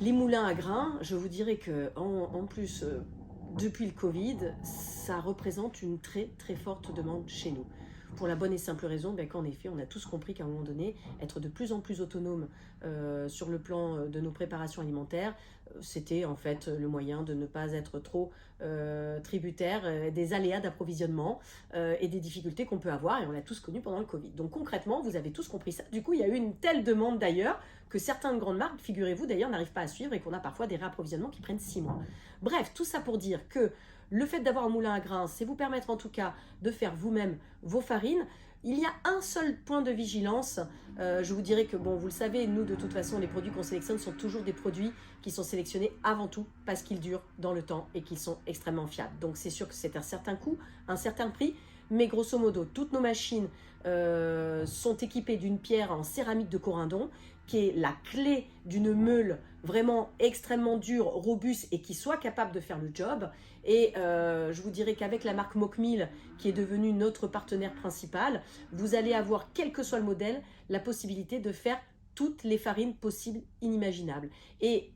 Les moulins à grains, je vous dirais que en plus, depuis le Covid, ça représente une très très forte demande chez nous. Pour la bonne et simple raison qu'en effet, on a tous compris qu'à un moment donné, être de plus en plus autonome sur le plan de nos préparations alimentaires, c'était en fait le moyen de ne pas être trop tributaire des aléas d'approvisionnement et des difficultés qu'on peut avoir, et on l'a tous connu pendant le Covid. Donc concrètement, vous avez tous compris ça. Du coup, il y a eu une telle demande d'ailleurs que certaines grandes marques, figurez-vous d'ailleurs, n'arrivent pas à suivre et qu'on a parfois des réapprovisionnements qui prennent 6 mois. Bref, tout ça pour dire que le fait d'avoir un moulin à grains, c'est vous permettre en tout cas de faire vous-même vos farines. Il y a un seul point de vigilance. Je vous dirais que, bon, vous le savez, nous, de toute façon, les produits qu'on sélectionne sont toujours des produits qui sont sélectionnés avant tout parce qu'ils durent dans le temps et qu'ils sont extrêmement fiables. Donc, c'est sûr que c'est un certain coût, un certain prix, mais grosso modo, toutes nos machines sont équipées d'une pierre en céramique de Corindon, qui est la clé d'une meule vraiment extrêmement dure, robuste et qui soit capable de faire le job. Et je vous dirais qu'avec la marque Mocmill, qui est devenue notre partenaire principal, vous allez avoir, quel que soit le modèle, la possibilité de faire toutes les farines possibles, inimaginables. Et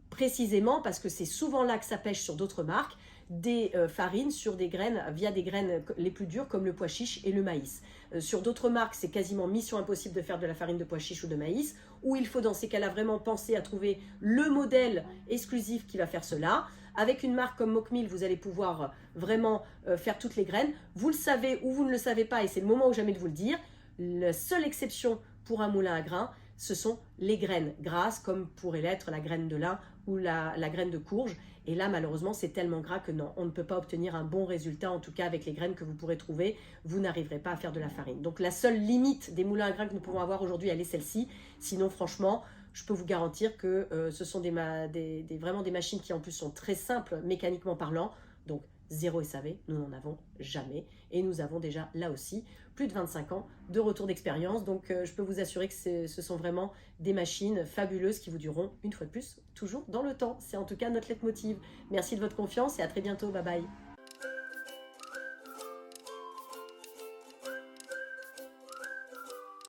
précisément parce que c'est souvent là que ça pêche sur d'autres marques, des farines sur des graines, via des graines les plus dures comme le pois chiche et le maïs. Sur d'autres marques, c'est quasiment mission impossible de faire de la farine de pois chiche ou de maïs, où il faut dans ces cas-là vraiment penser à trouver le modèle exclusif qui va faire cela. Avec une marque comme Mocmill, vous allez pouvoir vraiment faire toutes les graines. Vous le savez ou vous ne le savez pas, et c'est le moment ou jamais de vous le dire, la seule exception pour un moulin à grains, ce sont les graines grasses, comme pourrait l'être la graine de lin ou la graine de courge. Et là, malheureusement, c'est tellement gras que non, on ne peut pas obtenir un bon résultat, en tout cas avec les graines que vous pourrez trouver, vous n'arriverez pas à faire de la farine. Donc la seule limite des moulins à grains que nous pouvons avoir aujourd'hui, elle est celle-ci. Sinon, franchement, je peux vous garantir que ce sont vraiment des machines qui en plus sont très simples mécaniquement parlant. Donc zéro SAV, nous n'en avons jamais. Et nous avons déjà là aussi plus de 25 ans de retour d'expérience. Donc je peux vous assurer que ce sont vraiment des machines fabuleuses qui vous dureront, une fois de plus, toujours dans le temps. C'est en tout cas notre leitmotiv. Merci de votre confiance et à très bientôt. Bye bye.